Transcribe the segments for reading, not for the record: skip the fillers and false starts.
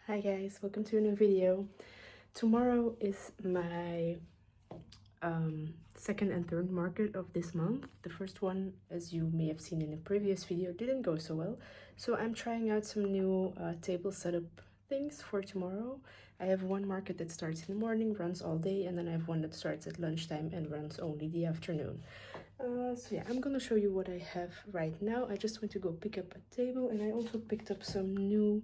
Hi guys, welcome to a new video. Tomorrow is my second and third market of this month. The first one, as you may have seen in a previous video, didn't go so well. So I'm trying out some new table setup things for tomorrow. I have one market that starts in the morning, runs all day, and then I have one that starts at lunchtime and runs only the afternoon. So yeah, I'm gonna show you what I have right now. I just went to go pick up a table, and I also picked up some new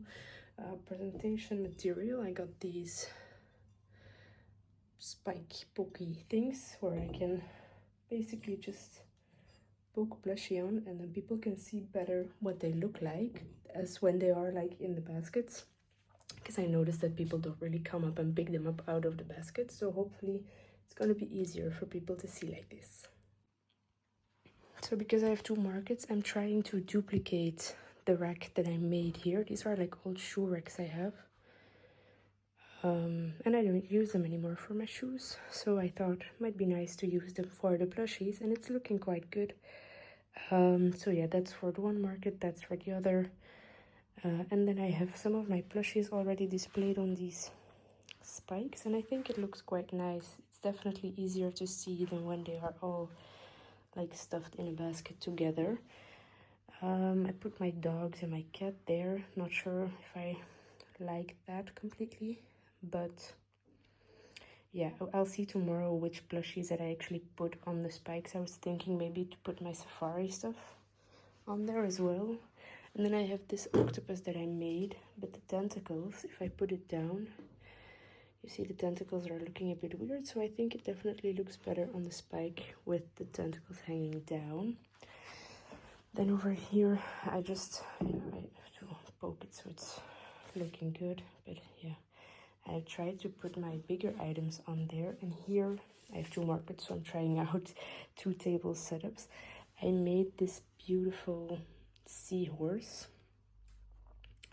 presentation material. I got these spike pokey things where I can basically just poke plushie on, and then people can see better what they look like as when they are like in the baskets, because I noticed that people don't really come up and pick them up out of the basket. So hopefully it's going to be easier for people to see like this. So because I have two markets, I'm trying to duplicate the rack that I made here. These are like old shoe racks I have. And I don't use them anymore for my shoes, so I thought it might be nice to use them for the plushies, and it's looking quite good. So yeah, that's for the one market, that's for the other. And then I have some of my plushies already displayed on these spikes, and I think it looks quite nice. It's definitely easier to see than when they are all like stuffed in a basket together. I put my dogs and my cat there. Not sure if I like that completely, but yeah, I'll see tomorrow which plushies that I actually put on the spikes. I was thinking maybe to put my safari stuff on there as well. And then I have this octopus that I made, but the tentacles, if I put it down, you see the tentacles are looking a bit weird, so I think it definitely looks better on the spike with the tentacles hanging down. Then over here, I have to poke it so it's looking good, but yeah. I tried to put my bigger items on there, and here I have two markets, so I'm trying out two table setups. I made this beautiful seahorse.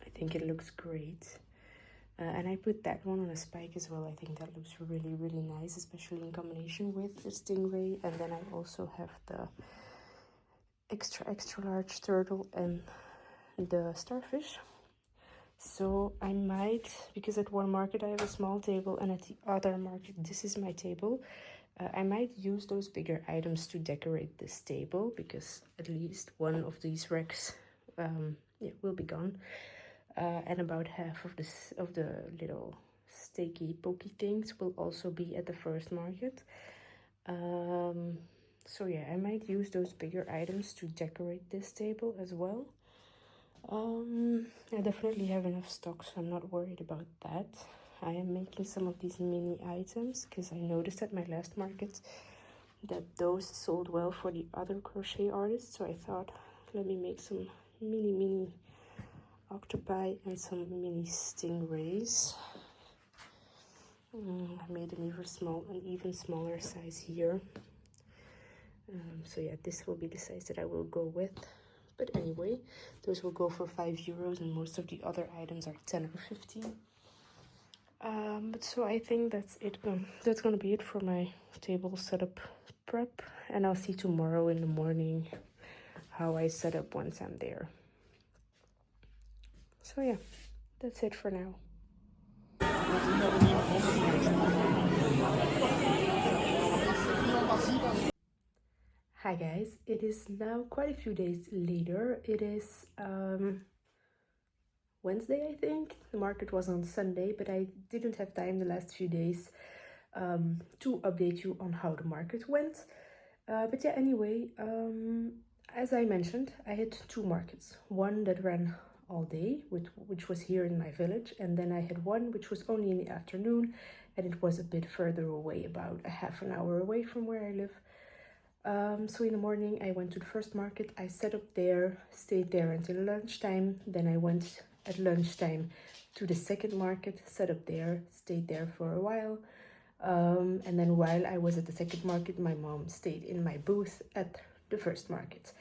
I think it looks great. And I put that one on a spike as well. I think that looks really, really nice, especially in combination with the stingray. And then I also have the extra large turtle and the starfish. So I might, because at one market I have a small table and at the other market this is my table, I might use those bigger items to decorate this table, because at least one of these racks will be gone, and about half of the little steaky pokey things will also be at the first market. So yeah, I might use those bigger items to decorate this table as well. I definitely have enough stock, so I'm not worried about that. I am making some of these mini items because I noticed at my last market that those sold well for the other crochet artists, so I thought, let me make some mini octopi and some mini stingrays. I made an even smaller size here. So yeah, this will be the size that I will go with. But anyway, those will go for €5, and most of the other items are 10 or 15. But so I think that's it. That's gonna be it for my table setup prep, and I'll see tomorrow in the morning how I set up once I'm there. So yeah, that's it for now. Hi guys, it is now quite a few days later. It is Wednesday, I think. The market was on Sunday, but I didn't have time the last few days to update you on how the market went. But yeah, anyway, as I mentioned, I had two markets. One that ran all day, which was here in my village, and then I had one which was only in the afternoon, and it was a bit further away, about a half an hour away from where I live. So in the morning I went to the first market. I set up there, stayed there until lunchtime. Then I went at lunchtime to the second market, set up there, stayed there for a while. And then while I was at the second market, my mom stayed in my booth at the first market.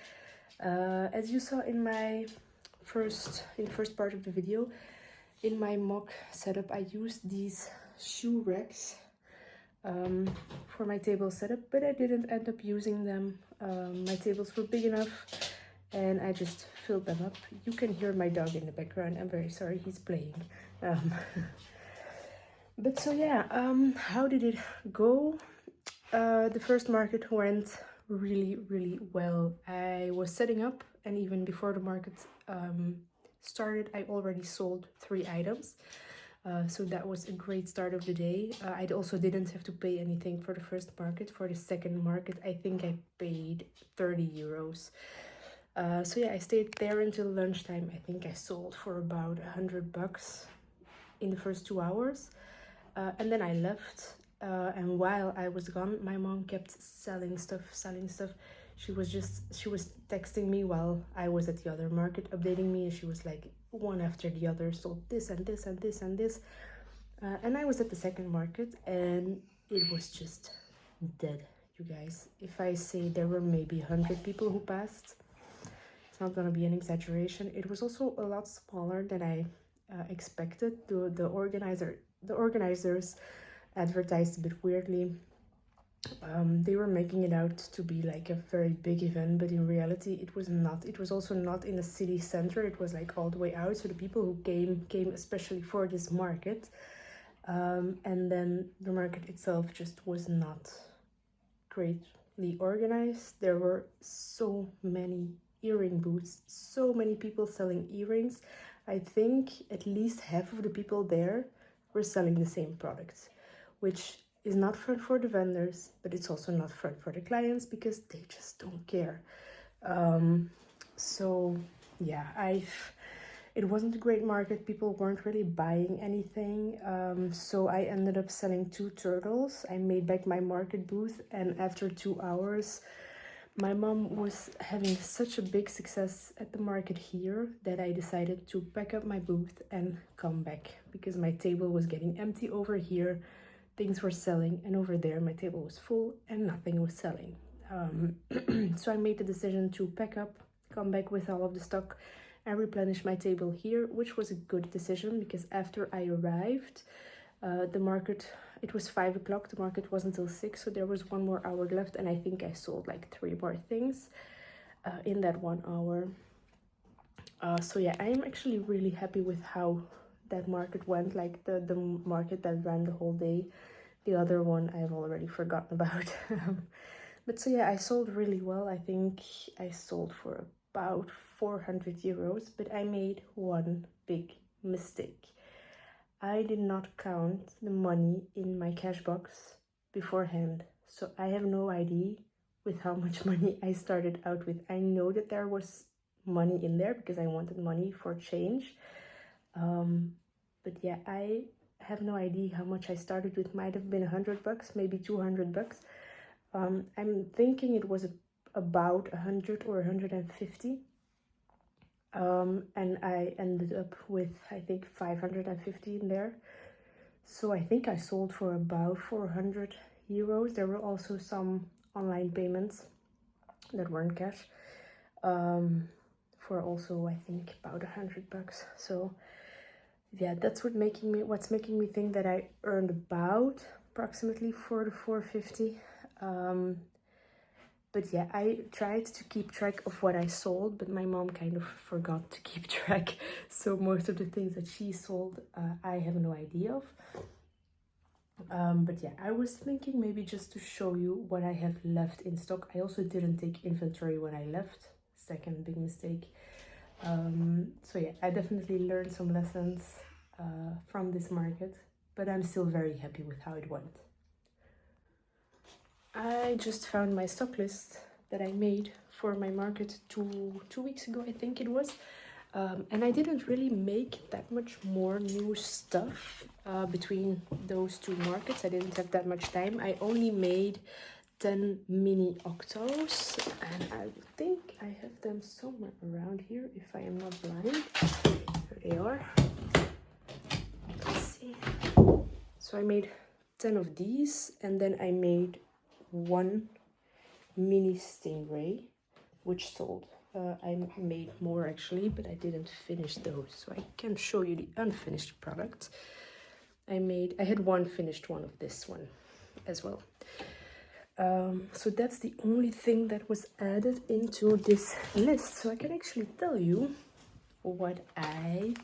As you saw in the first part of the video, in my mock setup, I used these shoe racks for my table setup, but I didn't end up using them. My tables were big enough, and I just filled them up. You can hear my dog in the background. I'm very sorry, he's playing. Um, but so yeah, how did it go? The first market went really well. I was setting up, and even before the market started, I already sold 3 items. So that was a great start of the day. I also didn't have to pay anything for the first market. For the second market, I think I paid 30 euros. So yeah, I stayed there until lunchtime. I think I sold for about $100 in the first 2 hours. And then I left. And while I was gone, my mom kept selling stuff. She was texting me while I was at the other market, updating me, and she was like, one after the other, sold this and this and this and this. And I was at the second market, and it was just dead, you guys. If I say there were maybe 100 people who passed, it's not gonna be an exaggeration. It was also a lot smaller than I expected. The organizers advertised a bit weirdly. They were making it out to be like a very big event, but in reality it was not. It was also not in the city center. It was like all the way out, so the people who came especially for this market. And then the market itself just was not greatly organized. There were so many earring booths, so many people selling earrings. I think at least half of the people there were selling the same products, which is not fun for the vendors, but it's also not fun for the clients because they just don't care. So yeah, it wasn't a great market. People weren't really buying anything. So I ended up selling 2 turtles. I made back my market booth, and after 2 hours, my mom was having such a big success at the market here that I decided to pack up my booth and come back because my table was getting empty over here. Things were selling, and over there my table was full and nothing was selling. So I made the decision to pack up, come back with all of the stock, and replenish my table here, which was a good decision because after I arrived, the market, it was 5 o'clock, the market was until 6, so there was 1 more hour left, and I think I sold like 3 more things in that 1 hour. So yeah, I am actually really happy with how that market went, like the market that ran the whole day. The other one I've already forgotten about. But so yeah, I sold really well. I think I sold for about 400 euros, but I made one big mistake. I did not count the money in my cash box beforehand, so I have no idea with how much money I started out with. I know that there was money in there because I wanted money for change, but yeah, I have no idea how much I started with. Might have been $100, maybe $200. I'm thinking it was about 100 or 150. And I ended up with, I think, 550 in there. So I think I sold for about 400 euros. There were also some online payments that weren't cash. For also, I think, about $100. So yeah, that's what's making me think that I earned about approximately 450. But yeah, I tried to keep track of what I sold, but my mom kind of forgot to keep track. So most of the things that she sold, I have no idea of. But yeah, I was thinking maybe just to show you what I have left in stock. I also didn't take inventory when I left. Second big mistake. So yeah, I definitely learned some lessons from this market, but I'm still very happy with how it went. I just found my stock list that I made for my market two weeks ago, I think it was. And I didn't really make that much more new stuff between those 2 markets. I didn't have that much time. I only made 10 mini octos, and I think I have them somewhere around here if I am not blind. Here they are. Let's see. So I made 10 of these, and then I made 1 mini stingray, which sold. I made more actually, but I didn't finish those, so I can show you the unfinished product. I had 1 finished one of this one as well. So that's the only thing that was added into this list. So I can actually tell you what I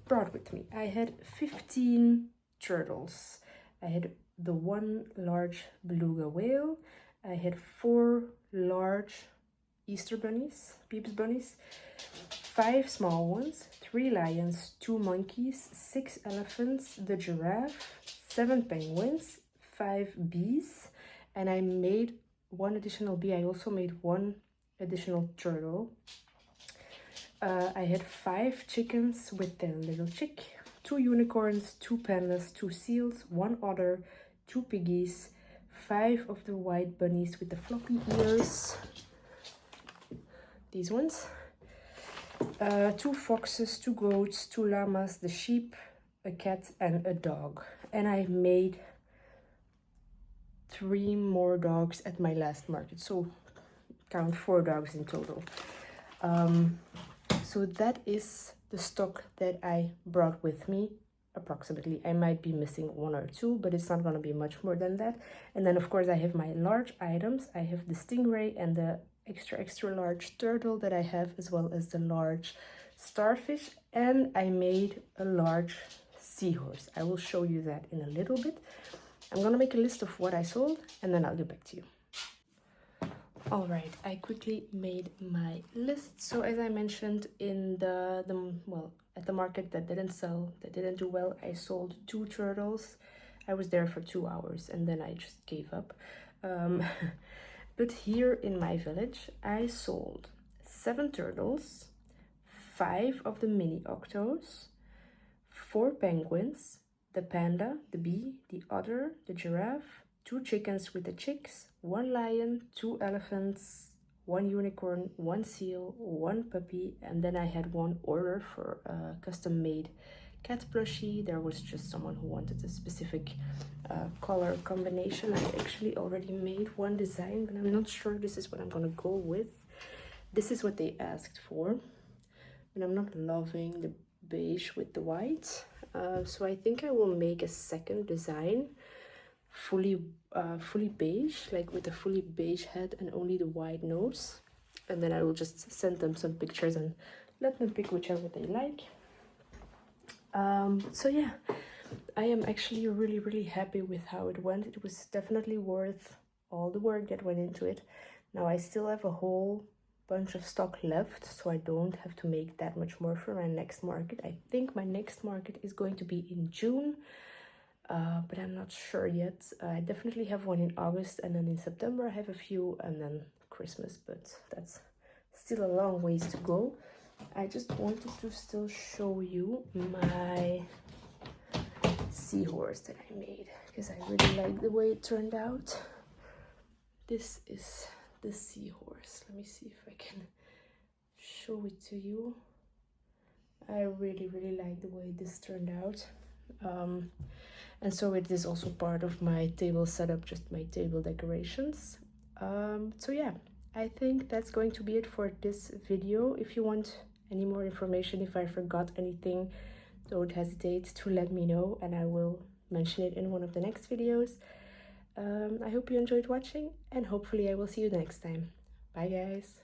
brought with me. I had 15 turtles. I had the one large beluga whale. I had 4 large Easter bunnies, Peeps bunnies, 5 small ones, 3 lions, 2 monkeys, 6 elephants, the giraffe, 7 penguins, 5 bees, and I made 1 additional bee. I also made 1 additional turtle. I had 5 chickens with their little chick, 2 unicorns, 2 pandas, 2 seals, 1 otter, 2 piggies, 5 of the white bunnies with the floppy ears, these ones, 2 foxes, 2 goats, 2 llamas, the sheep, a cat, and a dog. And I made 3 more dogs at my last market, so count 4 dogs in total. So that is the stock that I brought with me, approximately. I might be missing 1 or 2, but it's not going to be much more than that. And then of course I have my large items. I have the stingray and the extra large turtle that I have, as well as the large starfish, and I made a large seahorse. I will show you that in a little bit. I'm gonna make a list of what I sold and then I'll get back to you. All right, I quickly made my list. So as I mentioned, in well, at the market that didn't sell, that didn't do well, I sold 2 turtles. I was there for 2 hours and then I just gave up. But here in my village, I sold 7 turtles, 5 of the mini octos, 4 penguins, the panda, the bee, the otter, the giraffe, 2 chickens with the chicks, 1 lion, 2 elephants, 1 unicorn, 1 seal, 1 puppy, and then I had 1 order for a custom-made cat plushie. There was just someone who wanted a specific color combination. I actually already made 1 design, but I'm not sure this is what I'm gonna go with. This is what they asked for, and I'm not loving the beige with the white. So I think I will make a second design fully beige, like with a fully beige head and only the white nose, and then I will just send them some pictures and let them pick whichever they like. So yeah, I am actually really happy with how it went. It was definitely worth all the work that went into it. Now I still have a whole bunch of stock left, so I don't have to make that much more for my next market. I think my next market is going to be in June, but I'm not sure yet. I definitely have one in August, and then in September I have a few, and then Christmas, but that's still a long ways to go. I just wanted to still show you my seahorse that I made, because I really like the way it turned out. This is the seahorse. Let me see if I can show it to you. I really like the way this turned out. And so it is also part of my table setup, just my table decorations. So yeah, I think that's going to be it for this video. If you want any more information, if I forgot anything, don't hesitate to let me know and I will mention it in one of the next videos. I hope you enjoyed watching, and hopefully I will see you next time. Bye guys.